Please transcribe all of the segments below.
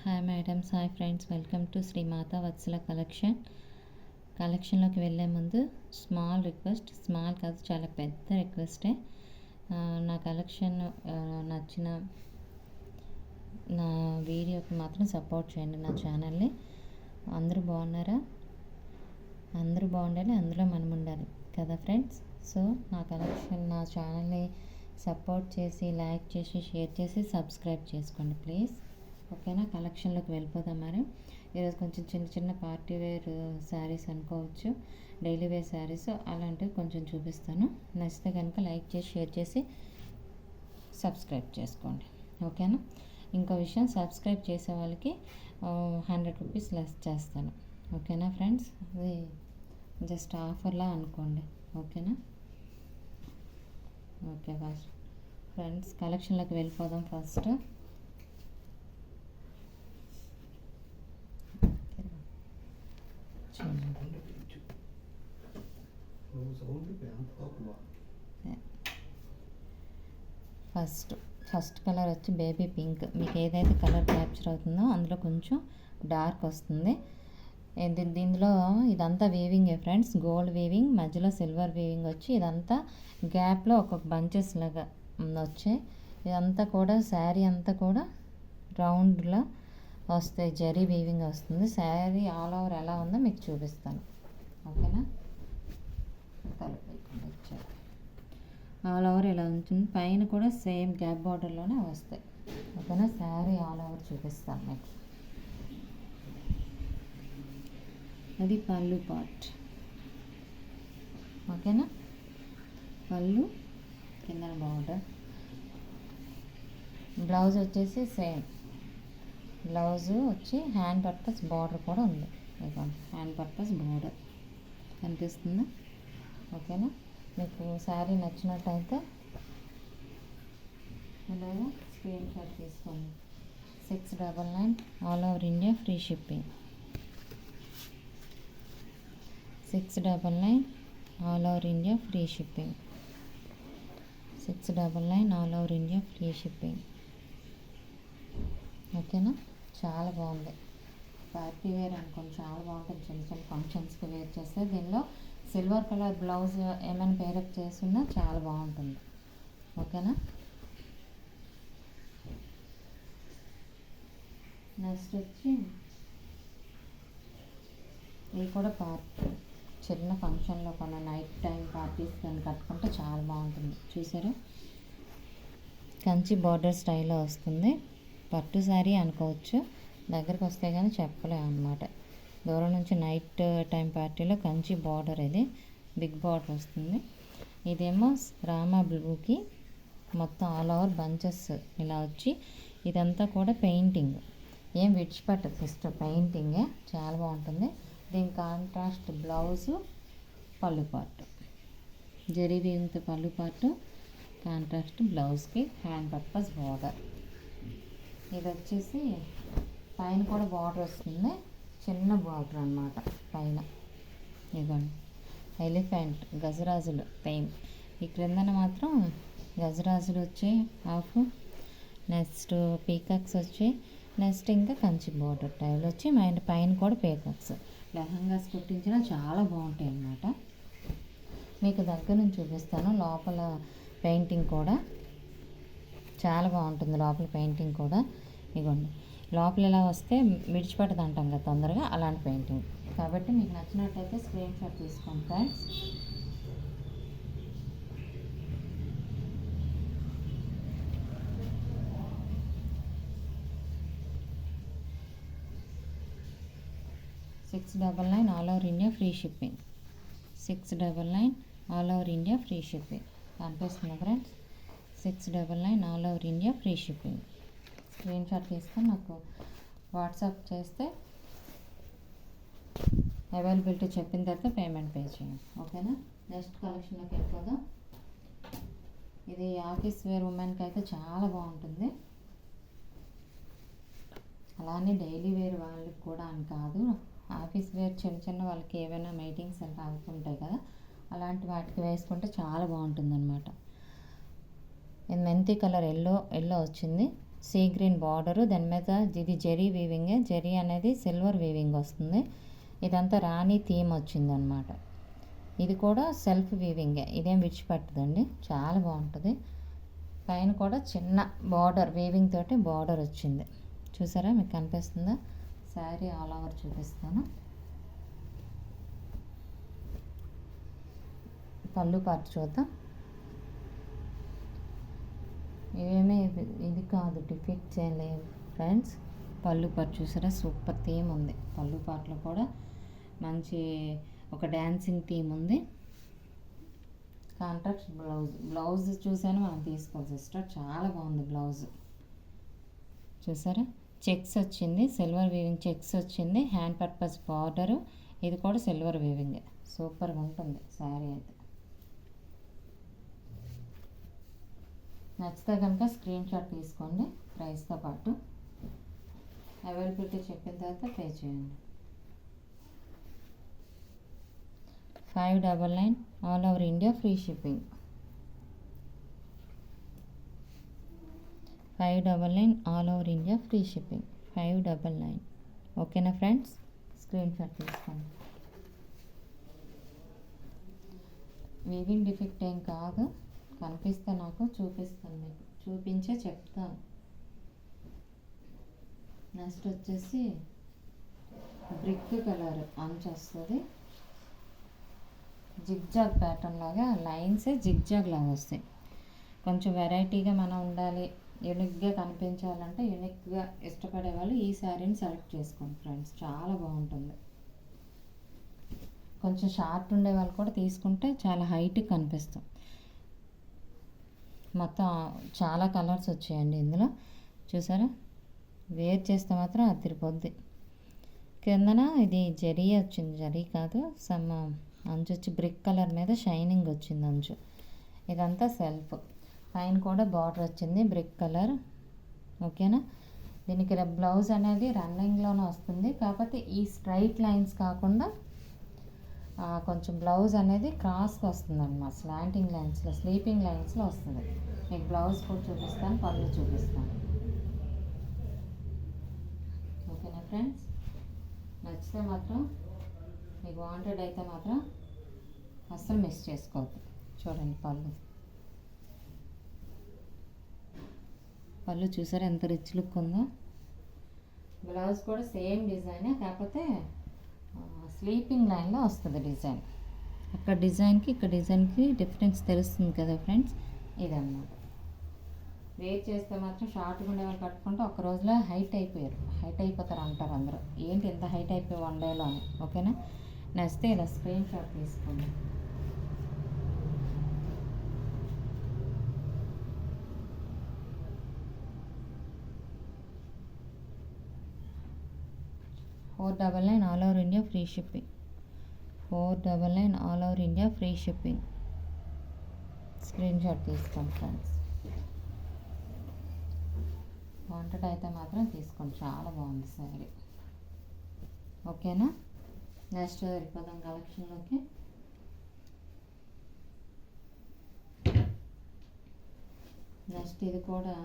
Hi madams, hi friends, welcome to Shri Mata Vatsala కలెక్షన్లోకి వెళ్ళే ముందు స్మాల్ రిక్వెస్ట్, స్మాల్ కాదు చాలా పెద్ద రిక్వెస్టే. నా కలెక్షన్ నచ్చిన నా వీడియోకి మాత్రం సపోర్ట్ చేయండి. నా ఛానల్ని అందరూ బాగున్నారా? అందరూ బాగుండాలి, అందులో మనం ఉండాలి కదా ఫ్రెండ్స్. సో నా కలెక్షన్, నా ఛానల్ని సపోర్ట్ చేసి, లైక్ చేసి, షేర్ చేసి, సబ్స్క్రైబ్ చేసుకోండి ప్లీజ్. ఓకేనా? కలెక్షన్లోకి వెళ్ళిపోదాం. మరి ఈరోజు కొంచెం చిన్న చిన్న పార్టీ వేర్ శారీస్ అనుకోవచ్చు, డైలీ వేర్ శారీస్ అలాంటివి కొంచెం చూపిస్తాను. నచ్చితే కనుక లైక్ చేసి, షేర్ చేసి, సబ్స్క్రైబ్ చేసుకోండి. ఓకేనా? ఇంకో విషయం, సబ్స్క్రైబ్ చేసే వాళ్ళకి 100 రూపీస్ లెస్ చేస్తాను. ఓకేనా ఫ్రెండ్స్? అది జస్ట్ ఆఫర్లా అనుకోండి. ఓకేనా? ఓకే ఫస్ట్ ఫ్రెండ్స్, కలెక్షన్లోకి వెళ్ళిపోదాం. ఫస్ట్ ఫస్ట్ కలర్ వచ్చి బేబీ పింక్. మీకు ఏదైతే కలర్ క్యాప్చర్ అవుతుందో అందులో కొంచెం డార్క్ వస్తుంది. దీనిలో ఇదంతా వీవింగే ఫ్రెండ్స్, గోల్డ్ వీవింగ్, మధ్యలో సిల్వర్ వీవింగ్ వచ్చి ఇదంతా గ్యాప్లో ఒక్కొక్క బంచెస్ లాగా వచ్చాయి. ఇదంతా కూడా శారీ అంతా కూడా రౌండ్లో వస్తాయి, జరీ వీవింగ్ వస్తుంది. శారీ ఆల్ ఓవర్ ఎలా ఉందో మీకు చూపిస్తాను. ఓకేనా? ఆల్ ఓవర్ ఇలా ఉంటుంది, పైన కూడా సేమ్ గ్యాప్ బార్డర్లోనే వస్తాయి. ఓకేనా? శారీ ఆల్ ఓవర్ చూపిస్తాను మీకు. అది పళ్ళు పార్ట్. ఓకేనా? పళ్ళు కింద బార్డర్. బ్లౌజ్ వచ్చేసి సేమ్ బ్లౌజు వచ్చి హ్యాండ్ పర్పస్ బార్డర్ కూడా ఉంది. హ్యాండ్ పర్పస్ బార్డర్ కనిపిస్తుందా? ఓకేనా? మీకు శారీ నచ్చినట్టయితే ఇలాగా స్క్రీన్ షాట్ తీసుకోండి. 699 all over India free shipping. 699 all over India free shipping. 699 all over India free shipping. ఓకేనా? చాలా బాగుంది. పార్టీ వేర్ అనుకోండి, చాలా బాగుంటుంది. చిన్న చిన్న ఫంక్షన్స్కి వేర్ చేస్తే దీనిలో సిల్వర్ కలర్ బ్లౌజ్ ఏమైనా పేరప్ చేస్తున్నా చాలా బాగుంటుంది. ఓకేనా? నెక్స్ట్ వచ్చి ఇది కూడా చిన్న ఫంక్షన్లో కొన్న నైట్ టైం పార్టీస్ కానీ కట్టుకుంటే చాలా బాగుంటుంది. చూసారా? కంచి బార్డర్ స్టైల్లో వస్తుంది. పట్టు శారీ అనుకోవచ్చు, దగ్గరకు వస్తే కానీ చెప్పలేము అన్నమాట. దూరం నుంచి నైట్ టైం పార్టీలో కంచి బార్డర్, ఇది బిగ్ బార్డర్ వస్తుంది. ఇదేమో రామా బ్లూకి మొత్తం ఆల్ ఓవర్ బంచెస్ ఇలా వచ్చి ఇదంతా కూడా పెయింటింగ్, ఏం విడిచిపెట్టదు సిస్టర్, పెయింటింగే చాలా బాగుంటుంది. దీని కాంట్రాస్ట్ బ్లౌజు, పళ్ళు పార్ట్, జరీ వీవింగ్తో పళ్ళు పార్ట్, కాంట్రాస్ట్ బ్లౌజ్కి హ్యాండ్ పర్పస్ బార్డర్. ఇది వచ్చేసి పైన కూడా బార్డర్ వస్తుంది, చిన్న బార్డర్ అన్నమాట పైన. ఇదిగోండి ఎలిఫెంట్ గజరాజులు థీమ్. ఈ క్రిందన మాత్రం గజరాజులు వచ్చి హాఫ్, నెక్స్ట్ పీకాక్స్ వచ్చి, నెక్స్ట్ ఇంకా కంచి బార్డర్ టైల్ వచ్చి పైన కూడా పీకాక్స్. లెహంగాస్ కుట్టించినా చాలా బాగుంటాయి అన్నమాట. మీకు దగ్గర నుంచి చూపిస్తాను. లోపల పెయింటింగ్ కూడా చాలా బాగుంటుంది. లోపల పెయింటింగ్ కూడా ఇగోండి, లోపల ఇలా వస్తే విడిచిపెట్టదు అంటాం కదా తొందరగా, అలాంటి పెయింటింగ్. కాబట్టి మీకు నచ్చినట్టయితే స్క్రీన్ షాట్ తీసుకోండి friends. $699 all over India free shipping. 699 all over India free shipping. కనిపిస్తుంది friends? 699 all over India free shipping. Screen shot తీసుకొని నాకు వాట్సాప్ చేస్తే అవైలబిలిటీ చెప్పిన తర్వాత పేమెంట్ పే చేయండి. ఓకేనా? నెక్స్ట్ కలెక్షన్లోకి వెళ్ళిపోదాం. ఇది ఆఫీస్ వేర్ ఉమెన్కి అయితే చాలా బాగుంటుంది. అలానే డైలీ వేర్ వాళ్ళకి కూడా అని కాదు, ఆఫీస్ వేర్ చిన్న చిన్న వాళ్ళకి ఏవైనా మీటింగ్స్ అంటే అవుతుంటాయి కదా, అలాంటి వాటికి వేసుకుంటే చాలా బాగుంటుంది అన్నమాట. ఇది మెంతి కలర్ ఎల్లో వచ్చింది. సీ గ్రీన్ బార్డరు, దాని మీద ఇది జెరీ వీవింగే, జెరీ అనేది సిల్వర్ వీవింగ్ వస్తుంది. ఇదంతా రాణి థీమ్ వచ్చిందనమాట. ఇది కూడా సెల్ఫ్ వీవింగే, ఇదేం విడిచిపెట్టదండి, చాలా బాగుంటుంది. పైన కూడా చిన్న బార్డర్ వీవింగ్ తోటి బార్డర్ వచ్చింది. చూసారా, మీకు కనిపిస్తుందా? శారీ ఆల్ ఓవర్ చూపిస్తాను. పళ్ళు పార్ట్ చూద్దాం. ఇవేమీ ఇది కాదు, డిఫెక్ట్స్ ఏం లేవు ఫ్రెండ్స్. పళ్ళు పార్ట్ చూసారా, సూపర్ థీమ్ ఉంది. పళ్ళు పార్ట్లో కూడా మంచి ఒక డ్యాన్సింగ్ థీమ్ ఉంది. కాంట్రాక్ట్ బ్లౌజ్ చూసాను, మనం తీసుకోవాలి సిస్టర్, చాలా బాగుంది బ్లౌజ్. చూసారా, చెక్స్ వచ్చింది, సిల్వర్ వీవింగ్ చెక్స్ వచ్చింది, హ్యాండ్ పర్పస్ బార్డరు, ఇది కూడా సిల్వర్ వీవింగ్. సూపర్గా ఉంటుంది శారీ అయితే. నచ్చితే కనుక స్క్రీన్ షాట్ తీసుకోండి ప్రైస్తో పాటు. అవైలబిలిటీ చెప్పిన తర్వాత పే చేయండి. 599 all over India free shipping. 599 all over India free shipping. 599. ఓకేనా ఫ్రెండ్స్, స్క్రీన్ షాట్ తీసుకోండి. వీవింగ్ డిఫెక్ట్ ఏం కాదు, కనిపిస్తే నాకు చూపిస్తాను, మీకు చూపించే చెప్తాను. నెక్స్ట్ వచ్చేసి బ్రిక్ కలర్ అంచు వస్తుంది. జిగ్జాగ్ ప్యాటర్న్ లాగా లైన్స్ జిగ్జాగ్ లాగా వస్తాయి. కొంచెం వెరైటీగా మనం ఉండాలి, యూనిక్గా కనిపించాలంటే, యూనిక్గా ఇష్టపడే వాళ్ళు ఈ శారీని సెలెక్ట్ చేసుకోండి ఫ్రెండ్స్, చాలా బాగుంటుంది. కొంచెం షార్ట్ ఉండే వాళ్ళు కూడా తీసుకుంటే చాలా హైట్గా కనిపిస్తాం. మొత్తం చాలా కలర్స్ వచ్చాయండి ఇందులో, చూసారా. వేర్ చేస్తే మాత్రం అదిరిపోద్ది. కిందన ఇది జరీ వచ్చింది, జరీ కాదు, సమ్ అంచు వచ్చి బ్రిక్ కలర్ మీద షైనింగ్ వచ్చింది అంచు. ఇదంతా సెల్ఫ్. పైన కూడా బార్డర్ వచ్చింది బ్రిక్ కలర్. ఓకేనా. దీనికి బ్లౌజ్ అనేది రన్నింగ్లోనే వస్తుంది, కాకపోతే ఈ స్ట్రైట్ లైన్స్ కాకుండా కొంచెం బ్లౌజ్ అనేది క్రాస్గా వస్తుంది అన్నమాట, స్లాంటింగ్ లైన్స్లో, స్లీపింగ్ లైన్స్లో వస్తుంది. మీకు బ్లౌజ్ కూడా చూపిస్తాను, పళ్ళు చూపిస్తాను. ఓకేనా ఫ్రెండ్స్, నచ్చితే మాత్రం, మీకు వాంటెడ్ అయితే మాత్రం అస్సలు మిస్ చేసుకోవద్దు. చూడండి పళ్ళు చూసారా ఎంత రిచ్ లుక్ ఉందో. బ్లౌజ్ కూడా సేమ్ డిజైనే, కాకపోతే స్లీపింగ్ లైన్లో వస్తుంది డిజైన్. అక్కడ డిజైన్కి ఇక్కడ డిజైన్కి డిఫరెన్స్ తెలుస్తుంది కదా ఫ్రెండ్స్, ఇదన్నమాట. వేర్ చేస్తే మాత్రం షార్ట్గా ఉండేవాళ్ళు కట్టుకుంటే ఒక రోజులో హైట్ అయిపోతారు అంటారు అందరూ. ఏంటి ఎంత హైట్ అయిపోయి 1 డేలో అని. ఓకేనా. నచ్చితే ఇలా స్క్రీన్ షాట్ తీసుకోండి. $499 all over India free shipping. 499 all over India free shipping. Screen shot తీసుకోండి ఫ్రెండ్స్. వాంటెడ్ అయితే మాత్రం తీసుకోండి, చాలా బాగుంది శారీ. ఓకేనా. నెక్స్ట్ వెళ్ళిపోదాం కలెక్షన్లోకి. నెక్స్ట్ ఇది కూడా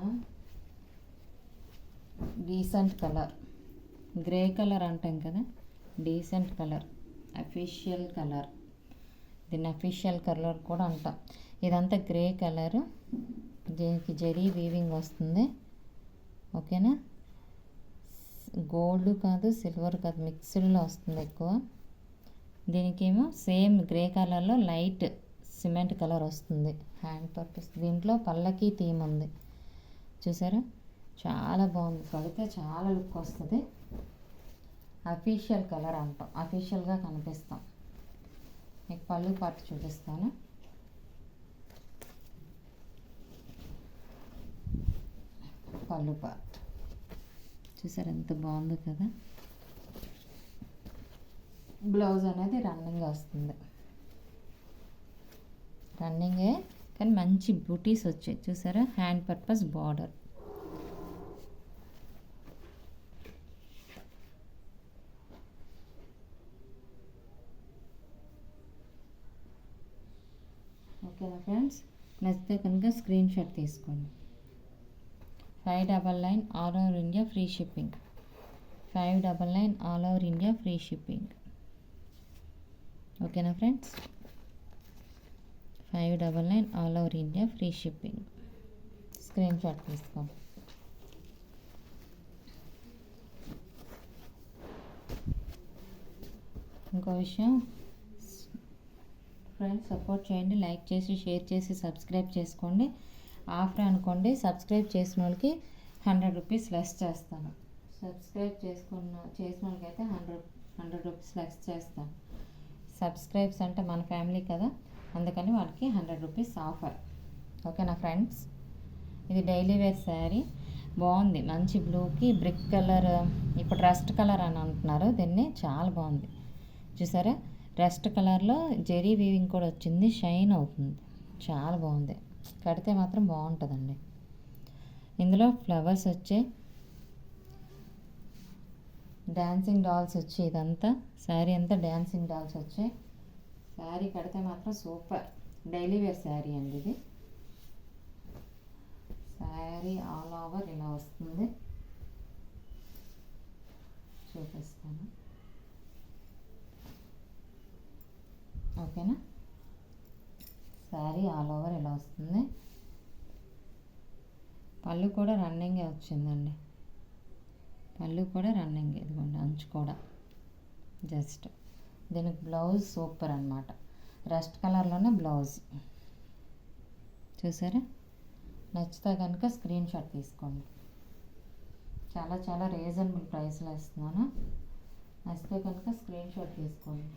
డీసెంట్ కలర్, గ్రే కలర్ అంటాం కదా, డీసెంట్ కలర్, అఫీషియల్ కలర్. దీన్ని అఫీషియల్ కలర్ కూడా అంటాం. ఇదంతా గ్రే కలరు, దీనికి జరీ వీవింగ్ వస్తుంది. ఓకేనా. గోల్డ్ కాదు, సిల్వర్ కాదు, మిక్స్డ్లో వస్తుంది ఎక్కువ. దీనికేమో సేమ్ గ్రే కలర్లో లైట్ సిమెంట్ కలర్ వస్తుంది. హ్యాండ్ పర్పస్ దీంట్లో పల్లకి థీమ్ ఉంది, చూసారా. చాలా బాగుంది, కడితే చాలా లుక్ వస్తుంది. అఫీషియల్ కలర్ అంటాం, అఫీషియల్గా కనిపిస్తాం. మీకు పళ్ళు పార్ట్ చూపిస్తాను. పళ్ళు పార్ట్ చూసారు ఎంత బాగుందో కదా. బ్లౌజ్ అనేది రన్నింగ్ వస్తుంది, రన్నింగే కానీ మంచి బూటీస్ వచ్చాయి చూసారా. Hand purpose border. ఓకేనా ఫ్రెండ్స్, నచ్చితే కనుక స్క్రీన్ షాట్ తీసుకోండి. 599 all over India free shipping. 599 all over India free shipping. ఓకేనా friends, 599 all over India free shipping. Screen shot తీసుకోండి. ఇంకో విషయం ఫ్రెండ్స్, సపోర్ట్ చేయండి, లైక్ చేసి షేర్ చేసి సబ్స్క్రైబ్ చేసుకోండి. ఆఫర్ అనుకోండి, సబ్స్క్రైబ్ చేసిన వాళ్ళకి 100 రూపీస్ లెస్ చేస్తాను. సబ్స్క్రైబ్ చేసిన వాళ్ళకి అయితే 100 రూపీస్ లెస్ చేస్తాను. సబ్స్క్రైబ్స్ అంటే మన ఫ్యామిలీ కదా, అందుకని వాళ్ళకి 100 రూపీస్ ఆఫర్. ఓకేనా ఫ్రెండ్స్, ఇది డైలీ వేర్ శారీ బాగుంది. మంచి బ్లూకి బ్రిక్ కలర్, ఇప్పుడు రస్ట్ కలర్ అని అంటున్నారు దీన్ని, చాలా బాగుంది. చూసారా, రస్ట్ కలర్లో జెరీ వీవింగ్ కూడా వచ్చింది, షైన్ అవుతుంది, చాలా బాగుంది. కడితే మాత్రం బాగుంటుందండి. ఇందులో ఫ్లవర్స్ వచ్చే డాన్సింగ్ డాల్స్ వచ్చి, ఇదంతా శారీ అంతా డాన్సింగ్ డాల్స్ వచ్చాయి. శారీ కడితే మాత్రం సూపర్. డైలీ వేర్ శారీ అండి ఇది. శారీ ఆల్ ఓవర్ ఇలా వస్తుంది, చూపిస్తాను. ఓకేనా, శారీ ఆల్ ఓవర్ ఇలా వస్తుంది. పళ్ళు కూడా రన్నింగే వచ్చిందండి, పళ్ళు కూడా రన్నింగ్. ఇదిగోండి అంచు కూడా జస్ట్. దీనికి బ్లౌజ్ సూపర్ అనమాట, రస్ట్ కలర్లోనే బ్లౌజ్. చూసారా, నచ్చితే కనుక స్క్రీన్ షాట్ తీసుకోండి. చాలా చాలా రీజనబుల్ ప్రైస్లో ఇస్తున్నాను, నచ్చితే కనుక స్క్రీన్ షాట్ తీసుకోండి.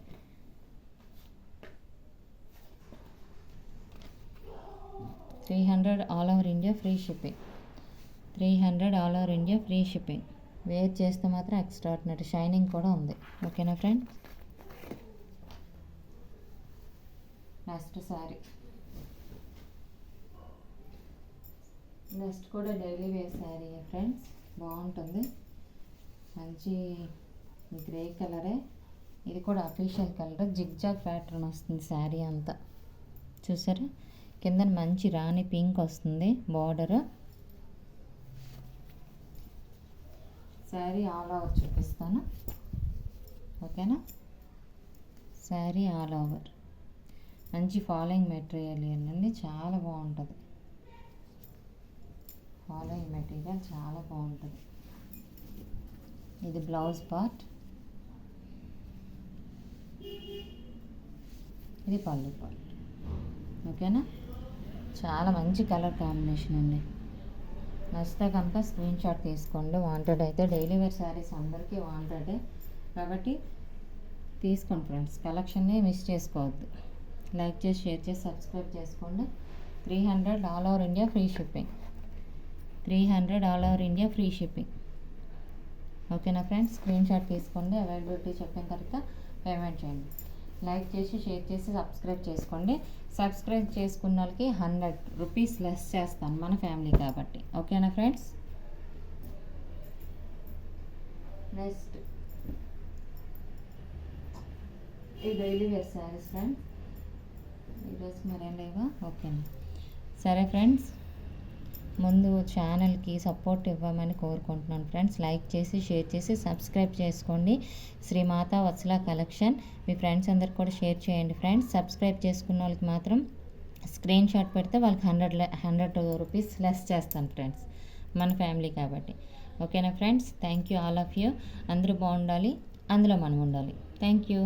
300 all over India free shipping. 300 all over India free shipping. Wear చేస్తే మాత్రం ఎక్స్ట్రాడినరీ షైనింగ్ కూడా ఉంది. ఓకేనా ఫ్రెండ్స్, నెక్స్ట్ శారీ. నెక్స్ట్ కూడా డైలీ వేర్ శారీ ఫ్రెండ్స్, బాగుంటుంది. మంచి గ్రే కలరే, ఇది కూడా అఫీషియల్ కలర్. జిగ్జాగ్ ప్యాటర్న్ వస్తుంది శారీ అంతా. చూసారా, కింద మంచి రాణి పింక్ వస్తుంది బార్డర్. శారీ ఆల్ ఓవర్ చూపిస్తాను. ఓకేనా, శారీ ఆల్ ఓవర్ మంచి ఫాలోయింగ్ మెటీరియల్ అండి, చాలా బాగుంటుంది. ఫాలోయింగ్ మెటీరియల్ చాలా బాగుంటుంది. ఇది బ్లౌజ్ పార్ట్, ఇది పళ్ళు పార్ట్. ఓకేనా, చాలా మంచి కలర్ కాంబినేషన్ అండి. నచ్చితే కనుక స్క్రీన్ షాట్ తీసుకోండి. వాంటెడ్ అయితే డైలీ వేర్ శారీస్ అందరికీ వాంటెడే కాబట్టి తీసుకోండి ఫ్రెండ్స్, కలెక్షన్ని మిస్ చేసుకోవద్దు. లైక్ చేసి షేర్ చేసి సబ్స్క్రైబ్ చేసుకోండి. 300 all over India free shipping. 300 all over India free shipping. ఓకేనా ఫ్రెండ్స్, స్క్రీన్ షాట్ తీసుకోండి. అవైలబిలిటీ చెప్పిన తర్వాత పేమెంట్ చేయండి. లైక్ చేసి షేర్ చేసి సబ్స్క్రైబ్ చేసుకోండి. సబ్స్క్రైబ్ చేసుకున్న వాళ్ళకి 100 రూపీస్ లెస్ చేస్తాను, మన ఫ్యామిలీ కాబట్టి. ఓకేనా ఫ్రెండ్స్, నెక్స్ట్ ఈ డైలీ వేర్ శారీస్ ఫ్రెండ్స్. ఈరోజు మరేం లేవా? ఓకేనా, సరే ఫ్రెండ్స్, ముందు ఛానల్కి సపోర్ట్ ఇవ్వమని కోరుకుంటున్నాను ఫ్రెండ్స్. లైక్ చేసి షేర్ చేసి సబ్స్క్రైబ్ చేసుకోండి. శ్రీమాత వత్సల కలెక్షన్ మీ ఫ్రెండ్స్ అందరికి కూడా షేర్ చేయండి ఫ్రెండ్స్. సబ్స్క్రైబ్ చేసుకున్న వాళ్ళకి మాత్రం స్క్రీన్ షాట్ పెడితే వాళ్ళకి 100 రూపీస్ లెస్ చేస్తాను ఫ్రెండ్స్, మన ఫ్యామిలీ కాబట్టి. ఓకేనా friends, thank you all of you. అందరూ బాగుండాలి, అందులో మనం ఉండాలి. Thank you.